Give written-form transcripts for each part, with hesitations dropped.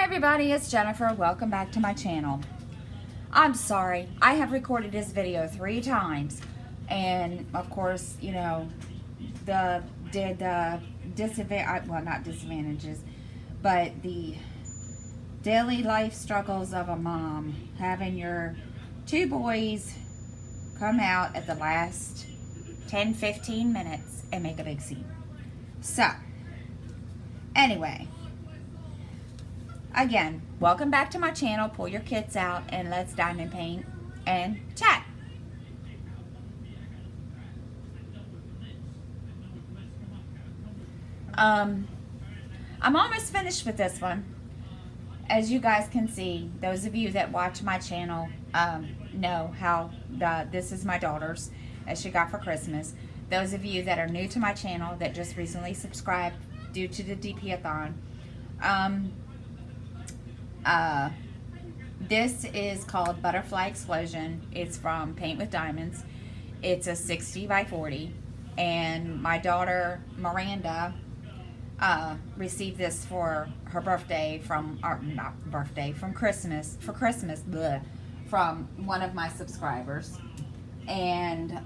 everybody, it's Jennifer. Welcome back to my channel. I'm sorry, I have recorded this video 3 times, and of course, you know, the disadvantage, well, not disadvantages, but the daily life struggles of a mom, having your 2 boys come out at the last 10-15 minutes and make a big scene. So anyway, again, welcome back to my channel. Pull your kits out and let's diamond paint and chat. I'm almost finished with this one. As you guys can see, those of you that watch my channel know how this is my daughter's, as she got for Christmas. Those of you that are new to my channel that just recently subscribed due to the DP-a-thon, this is called Butterfly Explosion. It's from Paint with Diamonds. It's a 60 by 40, and my daughter Miranda received this for her birthday from, or not birthday, from Christmas, bleh, from one of my subscribers. And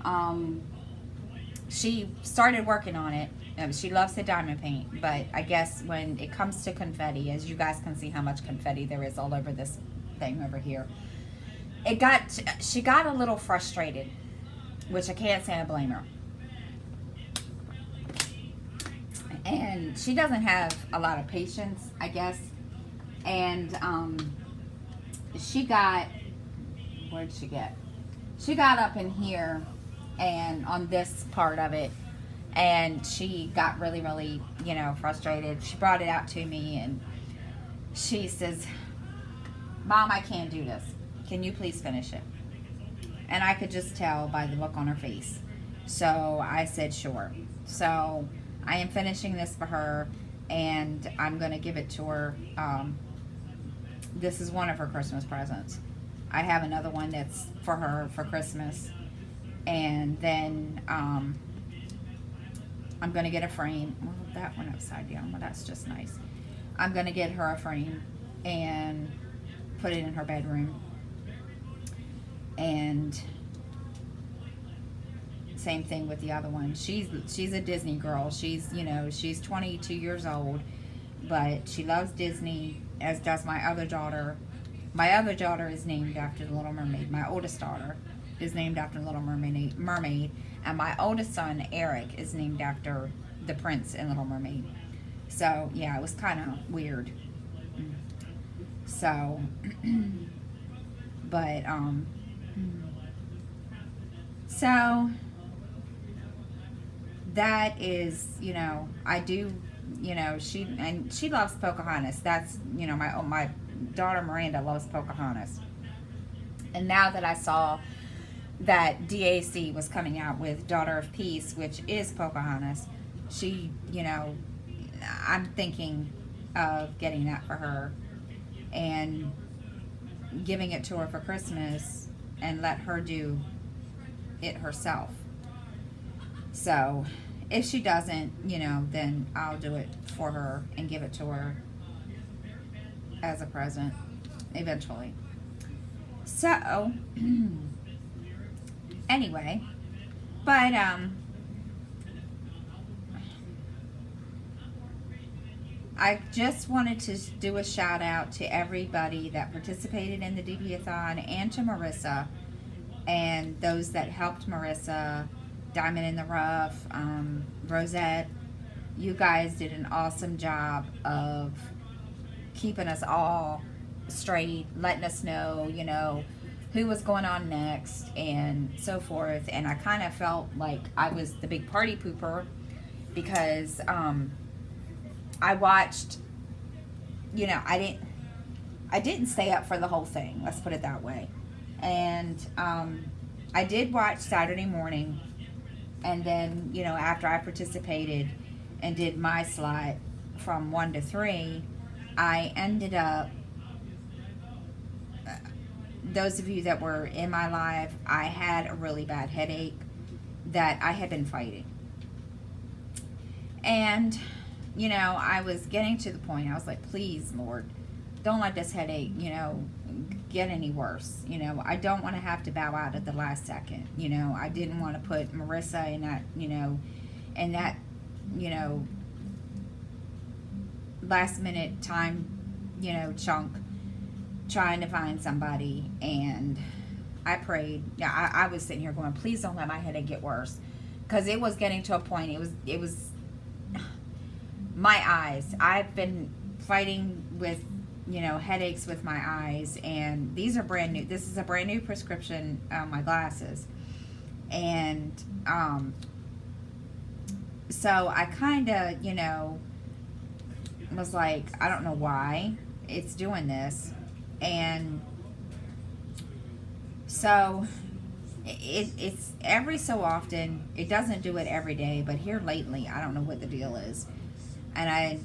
she started working on it. She loves the diamond paint, but I guess when it comes to confetti, as you guys can see how much confetti there is all over this thing over here, she got a little frustrated, which I can't say I blame her. And she doesn't have a lot of patience, I guess. And she got, where'd she get? She got up in here and on this part of it, and she got really, you know, frustrated. She brought it out to me and she says, "Mom, I can't do this. Can you please finish it?" And I could just tell by the look on her face. So I said, sure. So I am finishing this for her, and I'm going to give it to her. This is one of her Christmas presents. I have another one that's for her for Christmas. And then I'm going to get a frame. Well, that one upside down. Well, that's just nice. I'm going to get her a frame and put it in her bedroom. And same thing with the other one. She's a Disney girl. She's, you know, she's 22 years old, but she loves Disney, as does my other daughter. My other daughter is named after the Little Mermaid. My oldest daughter is named after the Little Mermaid, and my oldest son, Eric, is named after the prince in Little Mermaid. So, yeah, it was kind of weird. So, but, so that is, you know, I do, you know, she loves Pocahontas. That's, you know, my daughter Miranda loves Pocahontas. And now that I saw that DAC was coming out with Daughter of Peace, which is Pocahontas, she, you know, I'm thinking of getting that for her and giving it to her for Christmas and let her do it herself. So if she doesn't, you know, then I'll do it for her and give it to her as a present eventually. So anyway, but I just wanted to do a shout out to everybody that participated in the DP-a-thon, and to Marissa and those that helped Marissa, Diamond in the Rough, Rosette. You guys did an awesome job of keeping us all straight, letting us know, you know, who was going on next and so forth. And I kind of felt like I was the big party pooper because I watched, you know, I didn't stay up for the whole thing, let's put it that way. And I did watch Saturday morning, and then, you know, after I participated and did my slot from 1 to 3, I ended up, those of you that were in my live, I had a really bad headache that I had been fighting. And, you know, I was getting to the point, I was like, please, Lord, don't let this headache, get any worse. I don't want to have to bow out at the last second. I didn't want to put Marissa in that, in that, you know, last minute time, chunk, trying to find somebody. And I prayed. Yeah, I was sitting here going, please don't let my headache get worse. Because it was getting to a point, it was my eyes. I've been fighting with, headaches with my eyes, and these are brand new. This is a brand new prescription on my glasses. And so I kind of, was like, I don't know why it's doing this. And so it's every so often. It doesn't do it every day, but here lately, I don't know what the deal is. And I,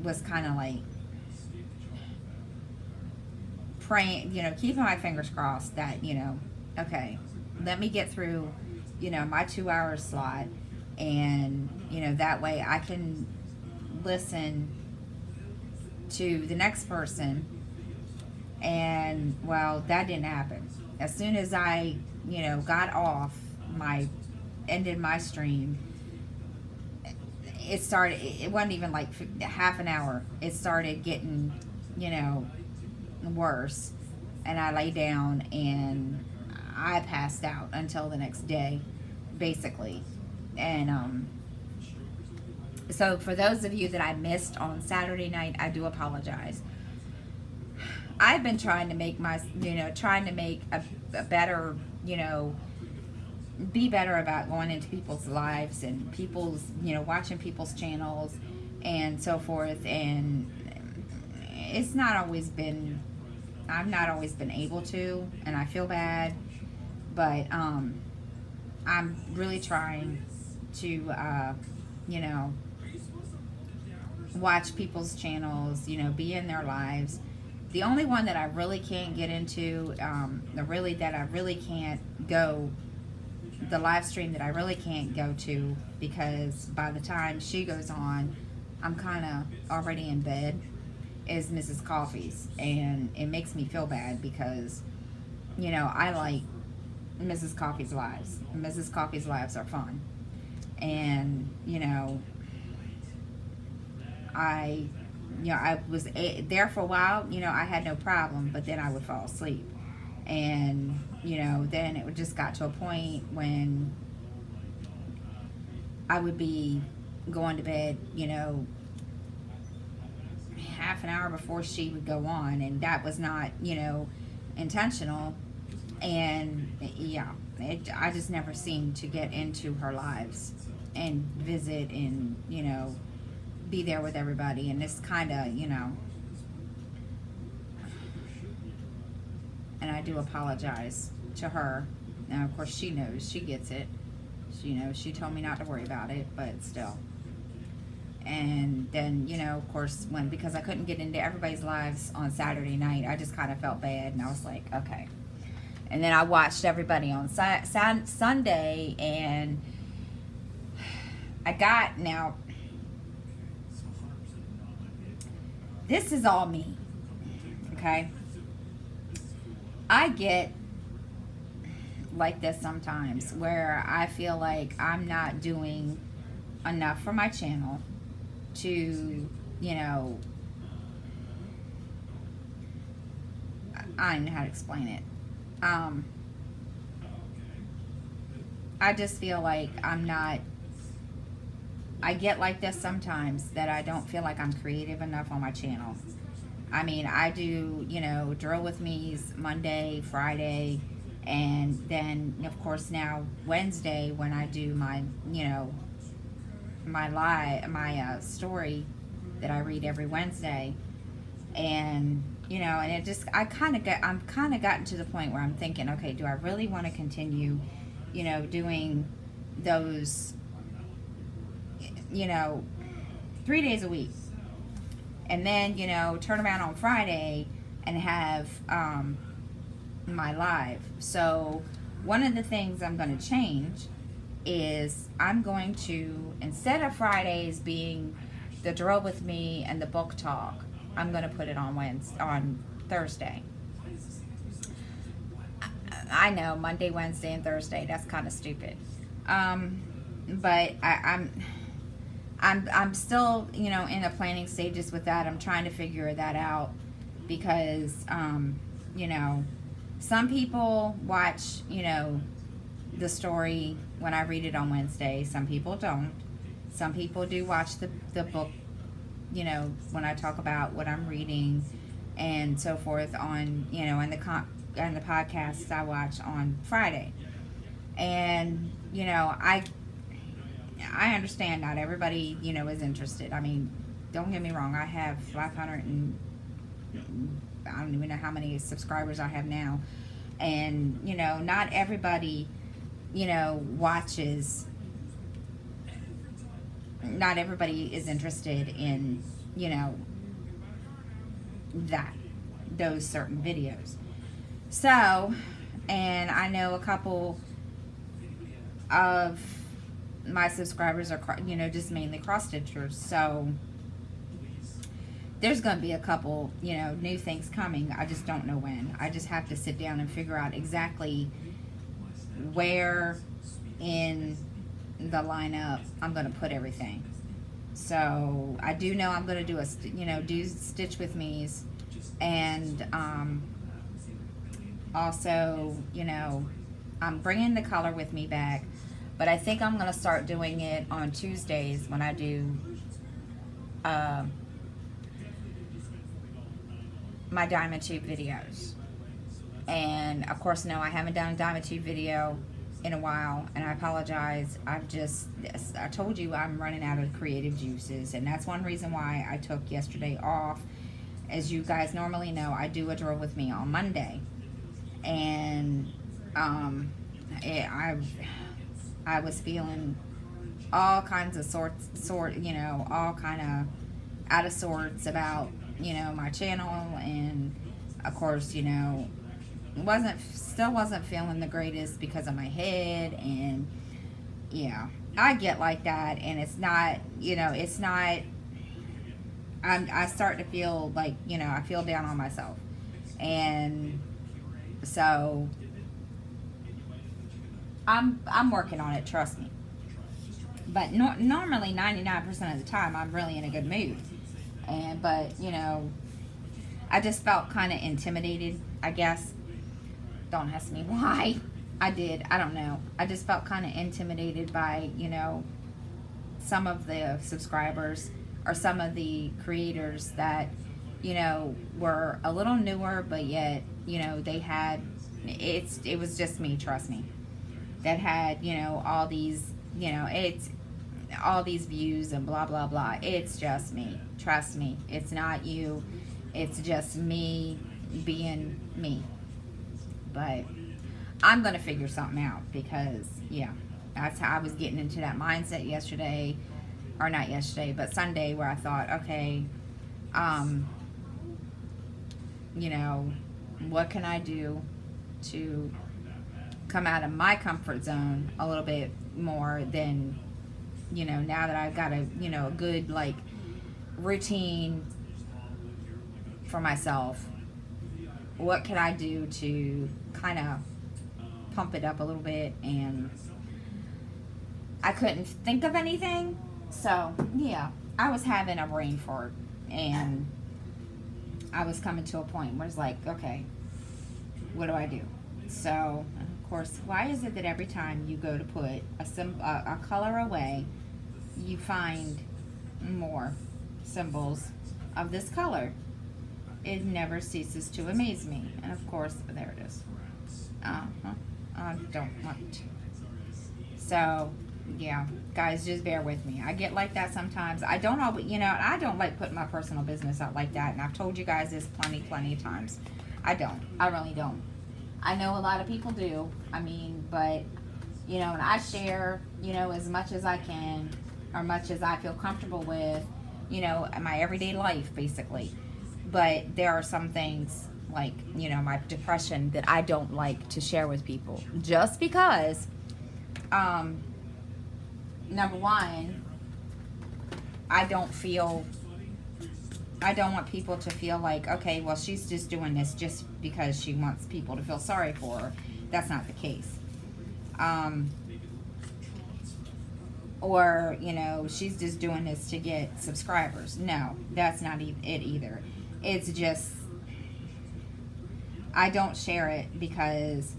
was kind of like praying, keeping my fingers crossed that, okay, let me get through, my 2 hour slot. And, that way I can listen to the next person. And, well, that didn't happen. As soon as I, got off ended my stream, it wasn't even like half an hour. It started getting, worse. And I lay down and I passed out until the next day, basically. And, so for those of you that I missed on Saturday night, I do apologize. I've been trying to make a better, be better about going into people's lives and people's, watching people's channels and so forth. And I've not always been able to, and I feel bad, but I'm really trying to, watch people's channels, be in their lives. The only one that I really can't get into, the live stream that I really can't go to, because by the time she goes on, I'm kind of already in bed, is Mrs. Coffee's. And it makes me feel bad because, I like Mrs. Coffee's lives. Mrs. Coffee's lives are fun. And, I was there for a while, I had no problem, but then I would fall asleep. And, then it just got to a point when I would be going to bed, half an hour before she would go on. And that was not, intentional. And, I just never seemed to get into her lives and visit and, be there with everybody. And it's kind of, and I do apologize to her. Now, of course, she knows. She gets it. She told me not to worry about it, but still. And then, of course, because I couldn't get into everybody's lives on Saturday night, I just kind of felt bad. And I was like, okay. And then I watched everybody on Sunday, and now, this is all me, okay? I get like this sometimes, where I feel like I'm not doing enough for my channel to, I don't know how to explain it. I just feel like I get like this sometimes, that I don't feel like I'm creative enough on my channel. I mean, I do, Drill With Me's Monday, Friday, and then, of course, now Wednesday, when I do my, my story that I read every Wednesday. And, and it just, I'm kind of gotten to the point where I'm thinking, okay, do I really want to continue, doing those, 3 days a week, and then, turn around on Friday and have my live. So one of the things I'm going to change is I'm going to, instead of Fridays being the Drill With Me and the book talk, I'm going to put it on on Thursday. I know Monday, Wednesday, and Thursday. That's kind of stupid. But I'm still, you know, in the planning stages with that. I'm trying to figure that out because, you know, some people watch, you know, the story when I read it on Wednesday. Some people don't. Some people do watch the book, you know, when I talk about what I'm reading and so forth on, you know, and the podcasts I watch on Friday. And, you know, I understand not everybody, you know, is interested. I mean, don't get me wrong. I have 500 and I don't even know how many subscribers I have now. And, you know, not everybody, you know, watches. Not everybody is interested in, you know, those certain videos. So, and I know a couple of my subscribers are, you know, just mainly cross stitchers. So there's going to be a couple, you know, new things coming. I just don't know when. I just have to sit down and figure out exactly where in the lineup I'm going to put everything. So I do know I'm going to do do Stitch With Me's, and also, you know, I'm bringing the Color With Me back, but I think I'm going to start doing it on Tuesdays when I do my Diamond Tube videos. And of course, no, I haven't done a Diamond Tube video in a while, and I apologize. I told you I'm running out of creative juices, and that's one reason why I took yesterday off. As you guys normally know, I do a Drill With Me on Monday, and I was feeling all kinds of you know, all kind of out of sorts about, you know, my channel, and of course, you know, still wasn't feeling the greatest because of my head. And yeah, I get like that, and it's not, you know, it's not, I start to feel like, you know, I feel down on myself. And so I'm working on it, trust me. But normally 99% of the time I'm really in a good mood. But you know, I just felt kind of intimidated, I guess. Don't ask me why. I don't know. I just felt kind of intimidated by, you know, some of the subscribers or some of the creators that, you know, were a little newer, but yet, you know, they had, it was just me, trust me, that had, you know, all these, you know, it's all these views and blah, blah, blah. It's just me, trust me. It's not you. It's just me being me. But I'm going to figure something out because, yeah, that's how I was getting into that mindset yesterday, or not yesterday, but Sunday, where I thought, okay, you know, what can I do to come out of my comfort zone a little bit more than, you know, now that I've got a, you know, a good, like, routine for myself. What can I do to kind of pump it up a little bit? And I couldn't think of anything. So, yeah, I was having a brain fart, and I was coming to a point where it's like, okay, what do I do? So, of course, why is it that every time you go to put a color away, you find more symbols of this color? It never ceases to amaze me. And of course, there it is. I don't want to. So, yeah, guys, just bear with me. I get like that sometimes. I don't always, you know, I don't like putting my personal business out like that. And I've told you guys this plenty of times. I don't. I really don't. I know a lot of people do. I mean, but, you know, and I share, you know, as much as I can, or much as I feel comfortable with, you know, in my everyday life, basically. But there are some things, like, you know, my depression, that I don't like to share with people. Just because, number one, I don't feel I don't want people to feel like, okay, well, she's just doing this just because she wants people to feel sorry for her. That's not the case. Or, you know, she's just doing this to get subscribers. No, that's not it either. It's just, I don't share it because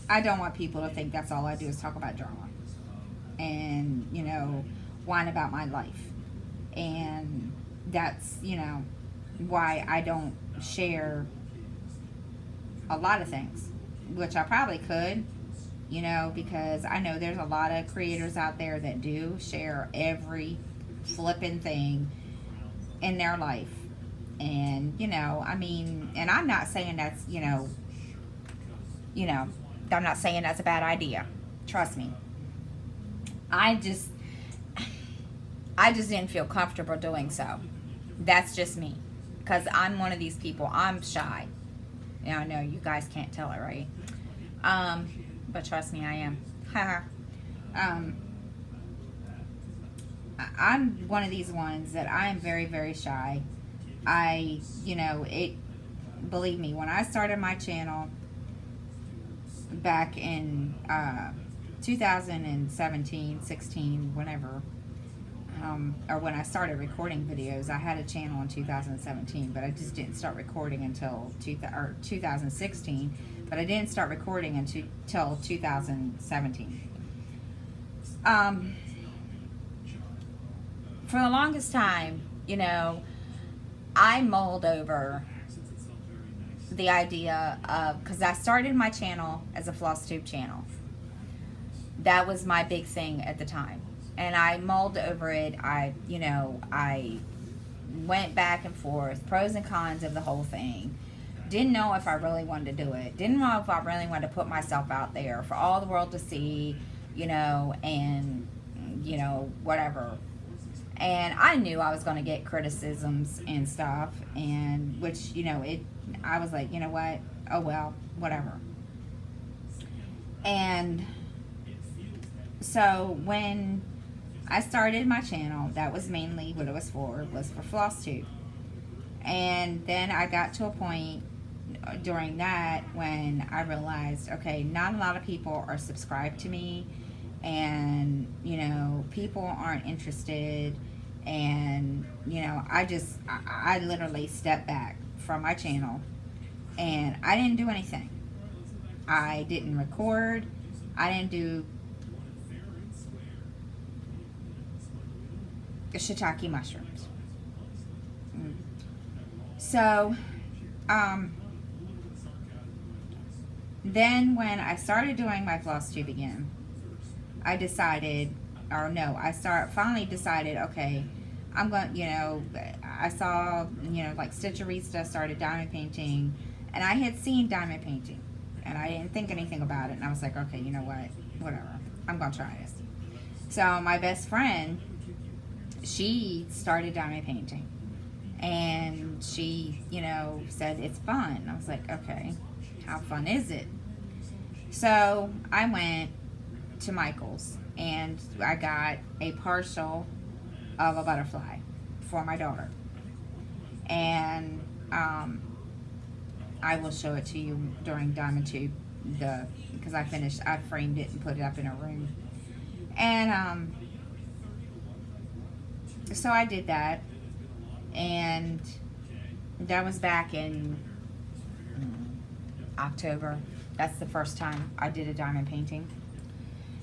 I don't want people to think that's all I do is talk about drama and, you know, whine about my life. And that's, you know, why I don't share a lot of things, which I probably could, you know, because I know there's a lot of creators out there that do share every flipping thing in their life. And, you know, I mean, and I'm not saying that's, you know, I'm not saying that's a bad idea. Trust me. I just didn't feel comfortable doing so. That's just me. Because I'm one of these people. I'm shy. Now, I know you guys can't tell it, right? But trust me, I am. I'm one of these ones that I am very, very shy. Believe me, when I started my channel back in 2017, 16, whenever, or when I started recording videos, I had a channel in 2017, but I just didn't start recording until 2016, but I didn't start recording until 2017. For the longest time, you know, I mulled over the idea of, because I started my channel as a FlossTube channel. That was my big thing at the time. And I mulled over it. I went back and forth, pros and cons of the whole thing. Didn't know if I really wanted to do it. Didn't know if I really wanted to put myself out there for all the world to see, you know, and, you know, whatever. And I knew I was going to get criticisms and stuff, and which, you know, I was like, you know what? Oh, well, whatever. And so when I started my channel, that was mainly what it was for FlossTube. And then I got to a point during that when I realized, okay, not a lot of people are subscribed to me, and, you know, people aren't interested. And, you know, I literally stepped back from my channel, and I didn't do anything. I didn't record. I didn't do shiitake mushrooms. So, then when I started doing my FlossTube again, I finally decided, okay, I'm going, you know, I saw, you know, like Stitcherista started diamond painting, and I had seen diamond painting, and I didn't think anything about it, and I was like, okay, you know what, whatever, I'm going to try this. So my best friend, she started diamond painting, and she, you know, said it's fun. I was like, okay, how fun is it? So I went to Michael's, and I got a partial of a butterfly for my daughter, and I will show it to you during Diamond Tube, because I framed it and put it up in a room. And so I did that, and that was back in October. That's the first time I did a diamond painting.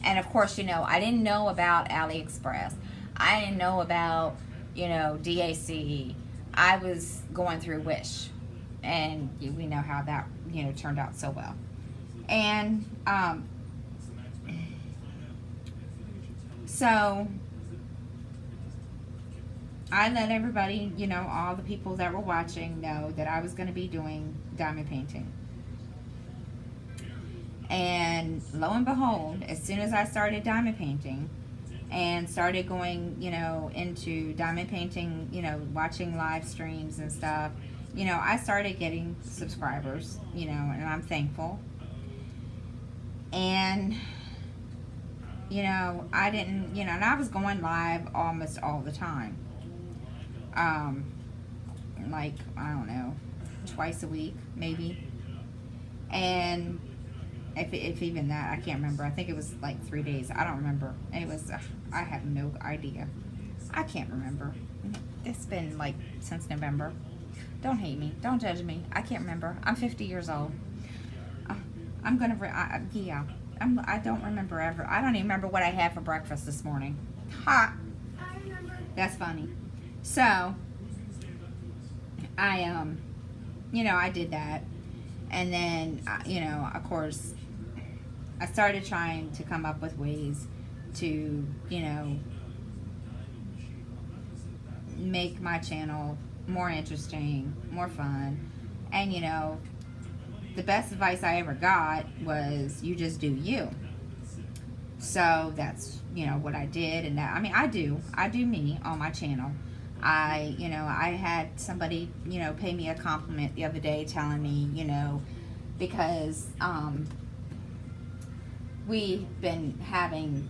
And of course, you know, I didn't know about AliExpress. I didn't know about, you know, DAC. I was going through Wish, and we know how that, you know, turned out so well. And so I let everybody, you know, all the people that were watching know that I was going to be doing diamond painting. And lo and behold, as soon as I started diamond painting and started going, you know, into diamond painting, you know, watching live streams and stuff, you know, I started getting subscribers, you know, and I'm thankful. And, I didn't, and I was going live almost all the time. Like, I don't know, twice a week, maybe. And if even that, I can't remember. I think it was like 3 days. I don't remember. It was, I have no idea. I can't remember. It's been like since November. Don't hate me. Don't judge me. I can't remember. I'm 50 years old. I'm gonna, yeah. I don't remember ever. I don't even remember what I had for breakfast this morning. Ha! I remember. That's funny. So, I, I did that. And then, of course, I started trying to come up with ways to, make my channel more interesting, more fun. And, the best advice I ever got was you just do you. So that's, what I did. And that, I do me on my channel. I had somebody, pay me a compliment the other day telling me, because, we've been having,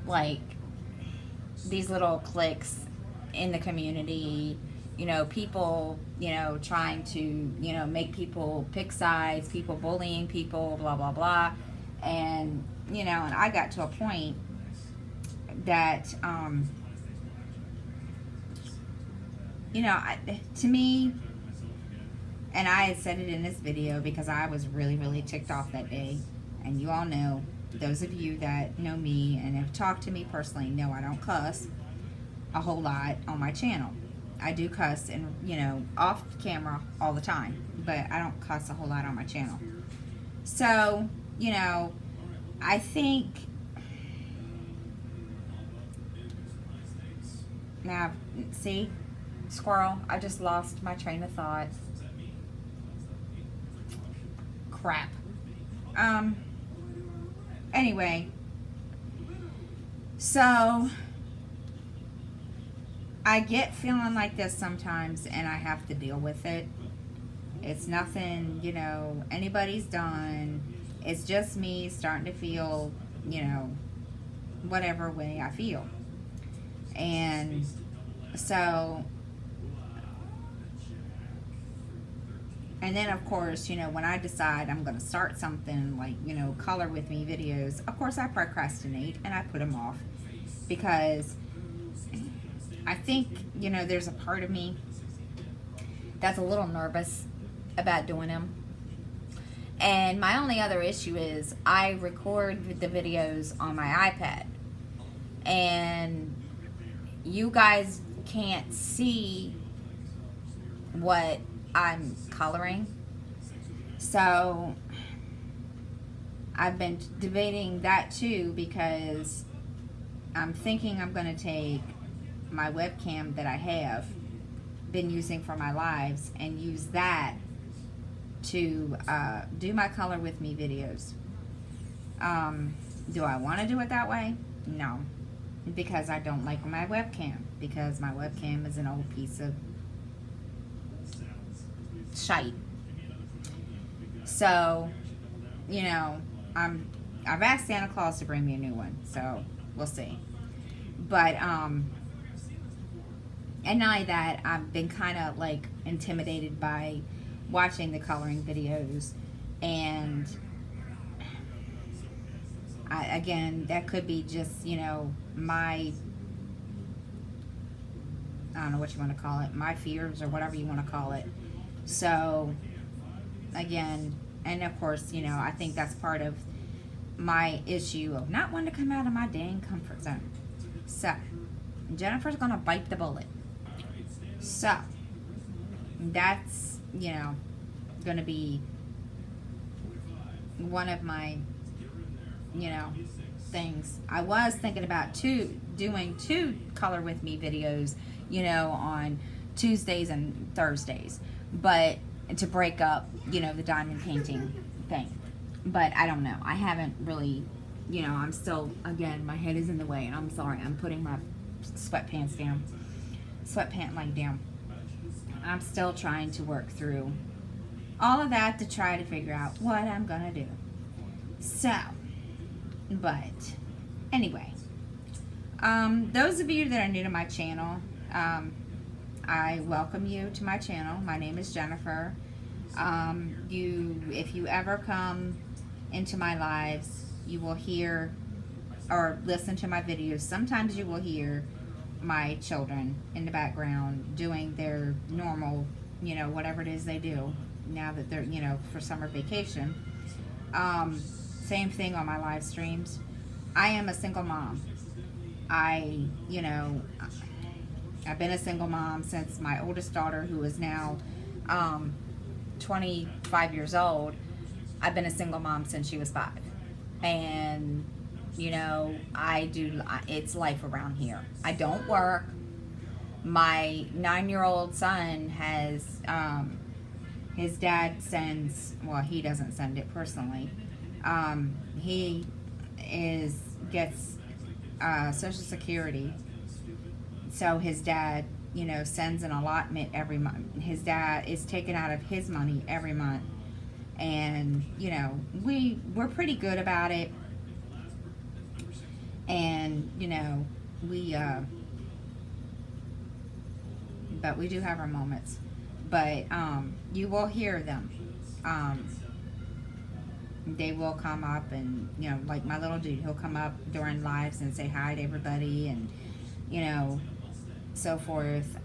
like these little cliques in the community, people, trying to, make people pick sides, people bullying people, blah, blah, blah. And, and I got to a point that, to me, and I had said it in this video because I was really, really ticked off that day. And you all know, those of you that know me and have talked to me personally know I don't cuss a whole lot on my channel. I do cuss and, off camera all the time, but I don't cuss a whole lot on my channel. So, I think now, see, squirrel, I just lost my train of thought. Crap. Anyway, so I get feeling like this sometimes and I have to deal with it. It's nothing, anybody's done. It's just me starting to feel, whatever way I feel. And so, and then of course, when I decide I'm going to start something like, color with me videos, of course I procrastinate and I put them off because I think, there's a part of me that's a little nervous about doing them. And my only other issue is I record the videos on my iPad. And you guys can't see what I'm coloring. So I've been debating that too because I'm thinking I'm going to take my webcam that I have been using for my lives and use that to do my color with me videos. Do I want to do it that way? No, because I don't like my webcam, because my webcam is an old piece of shite. So, I've asked Santa Claus to bring me a new one, so we'll see. But and not only that, I've been kind of like intimidated by watching the coloring videos, and again, that could be just, my, I don't know what you want to call it, my fears or whatever you want to call it. So, again, and of course, I think that's part of my issue of not wanting to come out of my dang comfort zone. So, Jennifer's going to bite the bullet. So, that's, going to be one of my, things. I was thinking about doing two color with me videos, on Tuesdays and Thursdays, but to break up, the diamond painting thing. But I don't know. I haven't really, I'm still, again, my head is in the way, and I'm sorry. I'm putting my sweatpant leg down. I'm still trying to work through all of that to try to figure out what I'm gonna do. So, But anyway, those of you that are new to my channel, I welcome you to my channel. My name is Jennifer. If you ever come into my lives, you will hear or listen to my videos. Sometimes you will hear my children in the background doing their normal, whatever it is they do now that they're, for summer vacation. Same thing on my live streams. I am a single mom. I've been a single mom since my oldest daughter, who is now 25 years old. I've been a single mom since she was 5. And, it's life around here. I don't work. My 9-year-old son has, his dad sends, well, he doesn't send it personally. He gets Social Security. So his dad, sends an allotment every month. His dad is taken out of his money every month. And, we're pretty good about it. And, but we do have our moments. But you will hear them. They will come up and, like my little dude, he'll come up during lives and say hi to everybody and, so forth.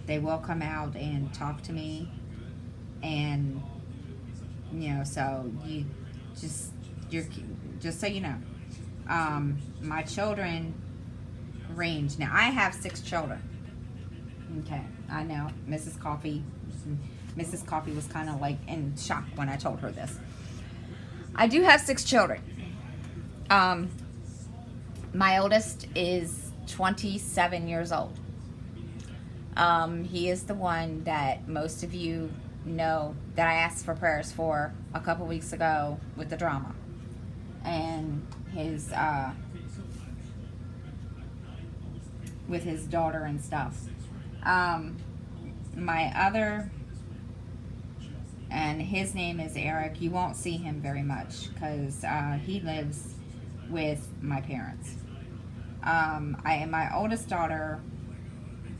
They will come out and talk to me. And, so just so you know, my children range. Now, I have 6 children. Okay, I know. Mrs. Coffee was kind of like in shock when I told her this. I do have 6 children. My oldest is 27 years old. He is the one that most of you know that I asked for prayers for a couple weeks ago with the drama. And his, with his daughter and stuff. My other, and his name is Eric. You won't see him very much because he lives with my parents. My oldest daughter,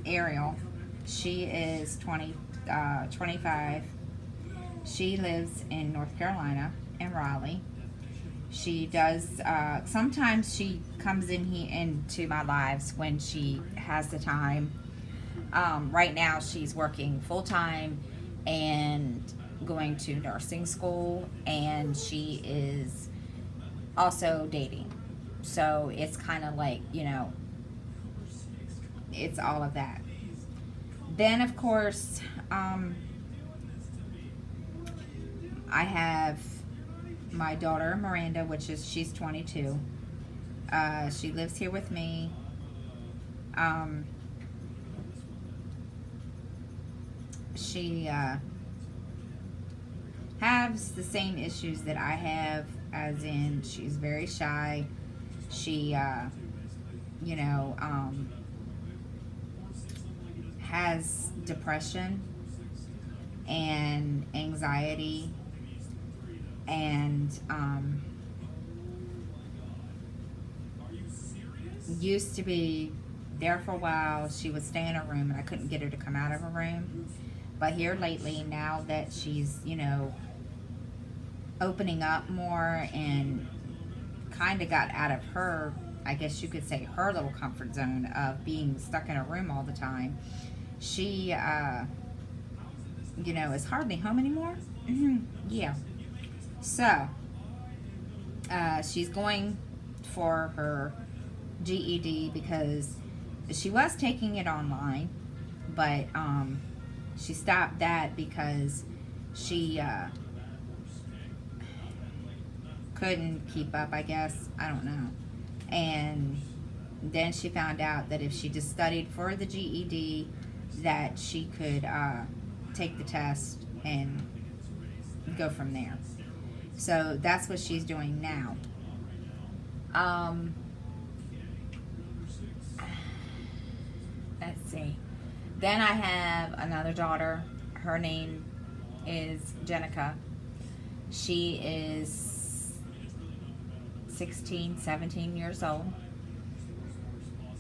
Ariel, she is 25. She lives in North Carolina, in Raleigh. She does, sometimes she comes into my lives when she has the time. Right now she's working full-time and going to nursing school, and she is also dating. So it's kind of like, it's all of that. Then, of course, I have my daughter, Miranda, she's 22. She lives here with me. She has the same issues that I have, as in she's very shy. She, has depression and anxiety, and used to be there for a while. She would stay in her room and I couldn't get her to come out of her room. But here lately, now that she's, opening up more and kind of got out of her, I guess you could say, her little comfort zone of being stuck in a room all the time, she, is hardly home anymore. Yeah. So, she's going for her GED because she was taking it online, but she stopped that because she couldn't keep up, I guess. I don't know. And then she found out that if she just studied for the GED, that she could take the test and go from there. So that's what she's doing now. Let's see. Then I have another daughter. Her name is Jenica. She is 16, 17 years old.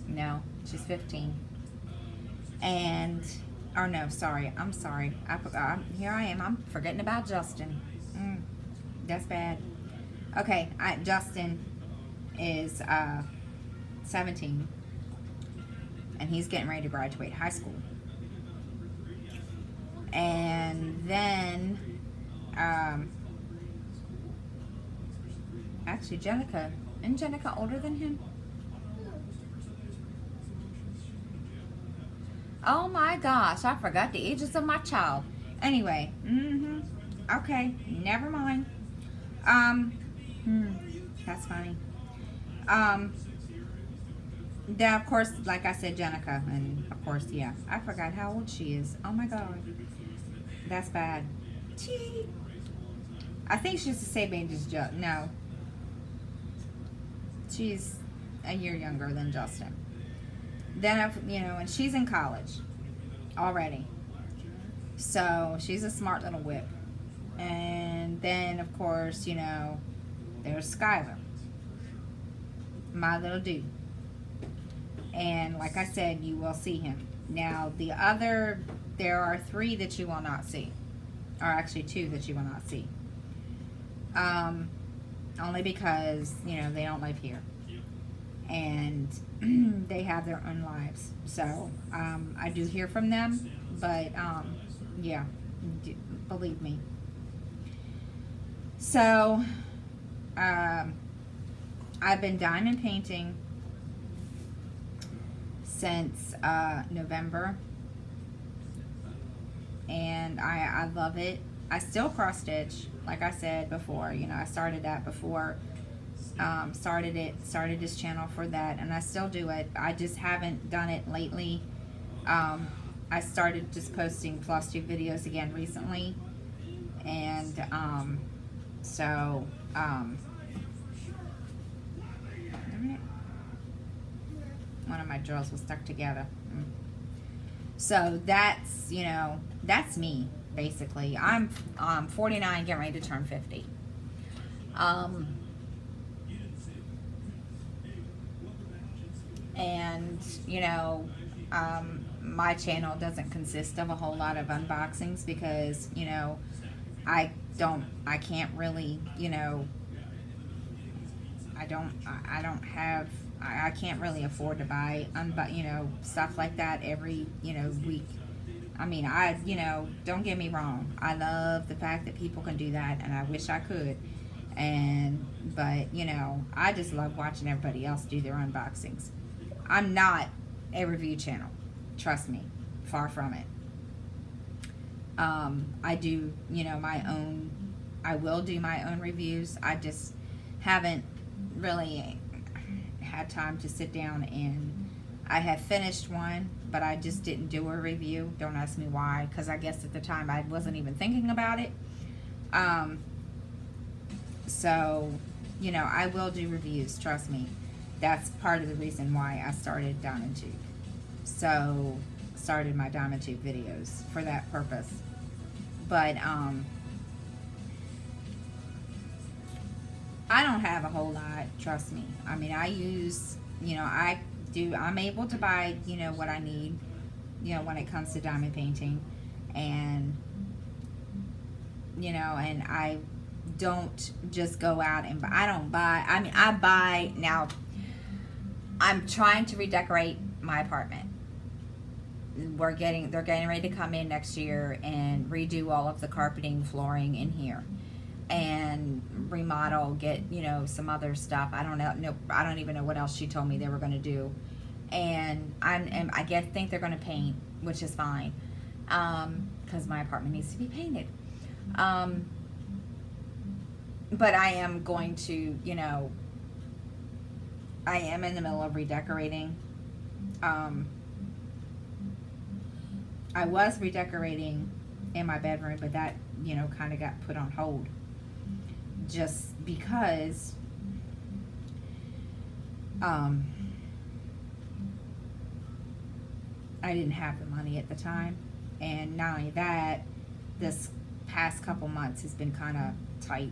No, she's 15. And, or no, sorry, I'm sorry. Here I am. I'm forgetting about Justin. That's bad. Okay, Justin is 17, and he's getting ready to graduate high school. And then, actually, isn't Jenica older than him? Oh my gosh, I forgot the ages of my child. Anyway, okay, never mind. That's funny. Then of course, like I said, Jenica, and of course, yeah, I forgot how old she is. Oh my god, that's bad. Gee. I think she's the same age as no, she's a year younger than Justin. Then, and she's in college already. So, she's a smart little whip. And then, of course, there's Skylar, my little dude. And like I said, you will see him. Now, there are 3 that you will not see. Or actually 2 that you will not see. Only because, they don't live here. And they have their own lives. So, I do hear from them, but, yeah, believe me. So, I've been diamond painting since, November, and I love it. I still cross stitch, like I said before, I started that before, started this channel for that, and I still do it. I just haven't done it lately. I started just posting floss tube videos again recently, and one of my drills was stuck together. So that's that's me basically. I'm 49, getting ready to turn 50. And my channel doesn't consist of a whole lot of unboxings because I can't really I can't really afford to buy stuff like that every week. I mean, don't get me wrong, I love the fact that people can do that, and I wish I could, but I just love watching everybody else do their unboxings. I'm not a review channel, trust me, far from it. I do I will do my own reviews. I just haven't really had time to sit down, and I have finished one, but I just didn't do a review. Don't ask me why, because I guess at the time I wasn't even thinking about it. So I will do reviews, trust me. That's part of the reason why I started Diamond Tube. So started my Diamond Tube videos for that purpose. But I don't have a whole lot, trust me. I mean, I use, I'm able to buy, what I need, when it comes to diamond painting. And, and I don't just go out and buy. I buy, now, I'm trying to redecorate my apartment. They're getting ready to come in next year and redo all of the carpeting, flooring in here, and remodel, get some other stuff. I don't even know what else she told me they were going to do, and I think they're going to paint, which is fine, because my apartment needs to be painted. But I am going to, I am in the middle of redecorating. I was redecorating in my bedroom, but that, kind of got put on hold. Just because I didn't have the money at the time. And not only that, this past couple months has been kind of tight.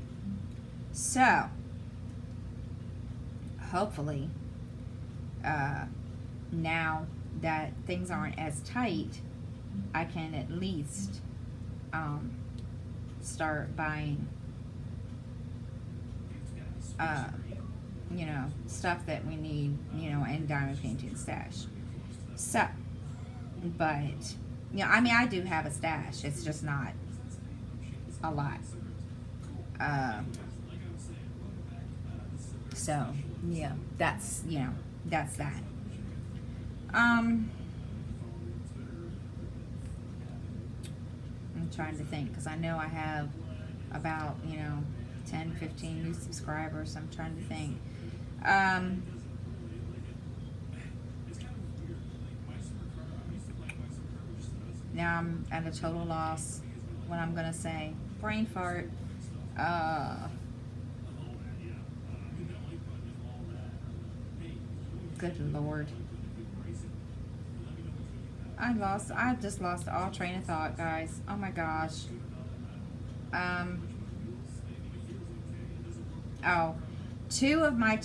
So, hopefully, now that things aren't as tight, I can at least start buying, uh, stuff that we need, in diamond painting stash. So, but, I mean, I do have a stash. It's just not a lot. So, yeah, that's that. I'm trying to think, because I know I have about, 10, 15 new subscribers. I'm trying to think. Now I'm at a total loss. What I'm gonna say? Brain fart. Good Lord. I just lost all train of thought, guys. Oh my gosh. Oh, three of my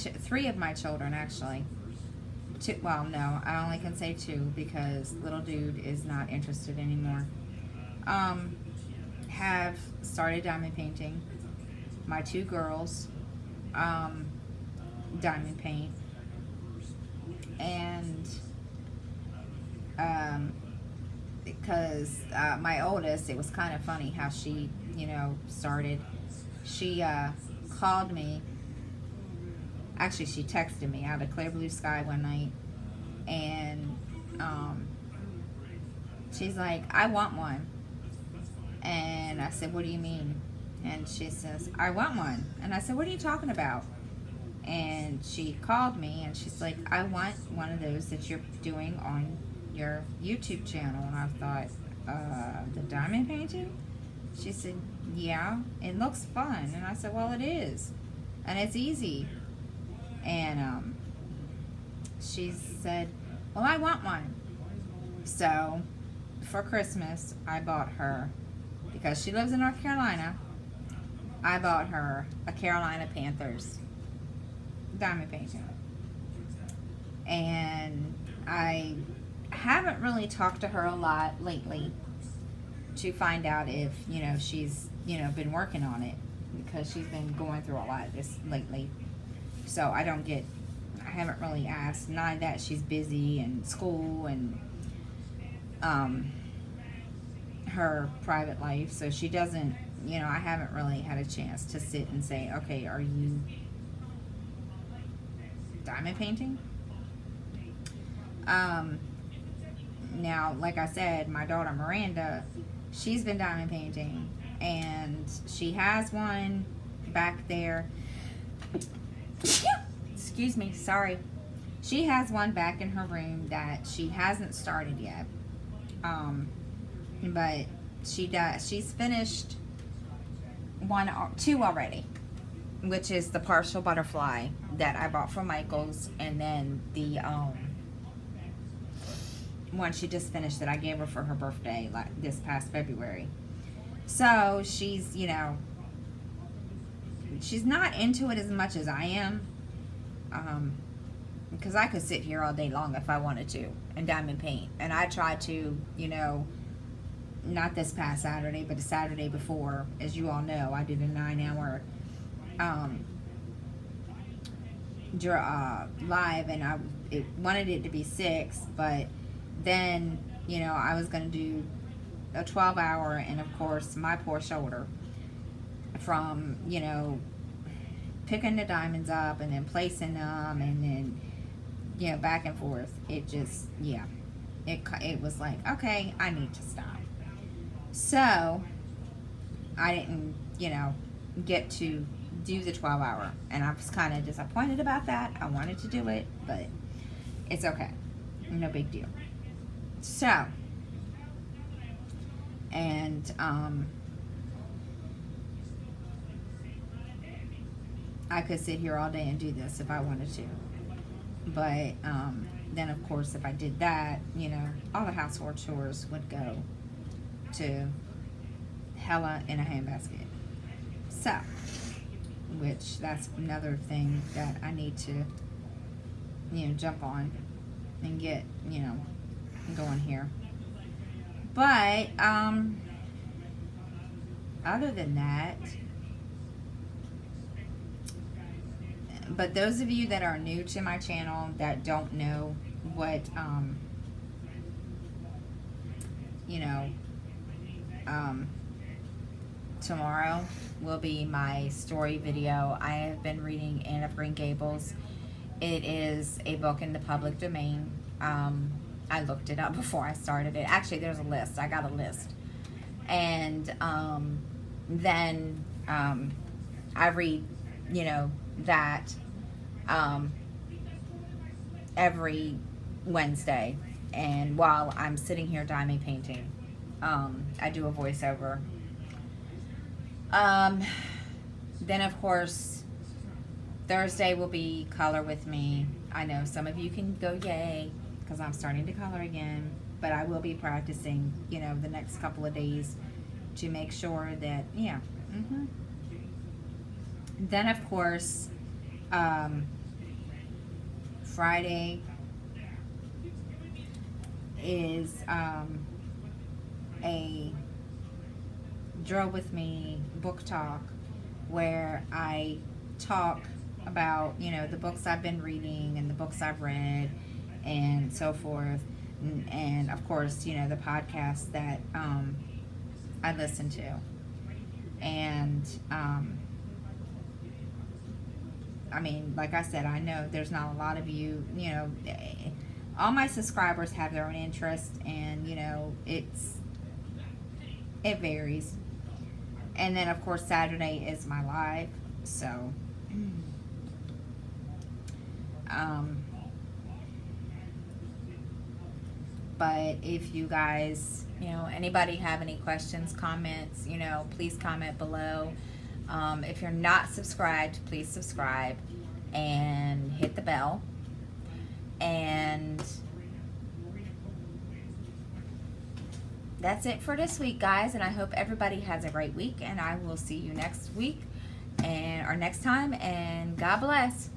children, actually. Two, well, no, I only can say two because little dude is not interested anymore. Have started diamond painting. My two girls, diamond paint. And, because my oldest, it was kind of funny how she, started. She called me. Actually, she texted me out of clear blue sky one night, and she's like, "I want one." And I said, "What do you mean?" And she says, "I want one." And I said, "What are you talking about?" And she called me, and she's like, "I want one of those that you're doing on your YouTube channel." And I thought, the diamond painting? She said, "Yeah, it looks fun." And I said, "Well, it is. And it's easy." And she said, "Well, I want one." So for Christmas, I bought her, because she lives in North Carolina, I bought her a Carolina Panthers diamond painting. And I haven't really talked to her a lot lately to find out if, she's, been working on it, because she's been going through a lot of this lately. So I haven't really asked. Not that she's busy in school and her private life, so she doesn't, I haven't really had a chance to sit and say, "Okay, are you diamond painting?" Now, like I said, my daughter Miranda, she's been diamond painting, and she has one back there. Excuse me, sorry. She has one back in her room that she hasn't started yet. But she does. She's finished two already, which is the partial butterfly that I bought from Michaels, and then the one she just finished that I gave her for her birthday, like this past February. So she's, she's not into it as much as I am, because I could sit here all day long if I wanted to and diamond paint. And I tried to, not this past Saturday, but the Saturday before, as you all know, I did a 9-hour live, and I wanted it to be 6, but then, I was going to do a 12-hour, and of course, my poor shoulder from, picking the diamonds up and then placing them and then, back and forth. It just, it was like, okay, I need to stop. So, I didn't, get to do the 12-hour, and I was kind of disappointed about that. I wanted to do it, but it's okay. No big deal. So, and, I could sit here all day and do this if I wanted to. But, then of course, if I did that, all the household chores would go to hella in a handbasket. So, which that's another thing that I need to jump on and get, going here. But, other than that, but those of you that are new to my channel that don't know what, tomorrow will be my story video. I have been reading Anne of Green Gables. It is a book in the public domain. I looked it up before I started it. Actually, there's a list. I got a list. And then I read, that every Wednesday. And while I'm sitting here diamond painting, I do a voiceover. Then, of course, Thursday will be Color With Me. I know some of you can go yay, because I'm starting to color again. But I will be practicing, the next couple of days to make sure that, Then, of course, Friday is a Draw With Me book talk where I talk about, the books I've been reading and the books I've read and so forth. And of course, the podcasts that I listen to. And, like I said, I know there's not a lot of you, all my subscribers have their own interest, and, it varies. And then, of course, Saturday is my live, so, but if you guys, anybody have any questions, comments, please comment below. If you're not subscribed, please subscribe and hit the bell. And that's it for this week, guys. And I hope everybody has a great week. And I will see you next week or next time. And God bless.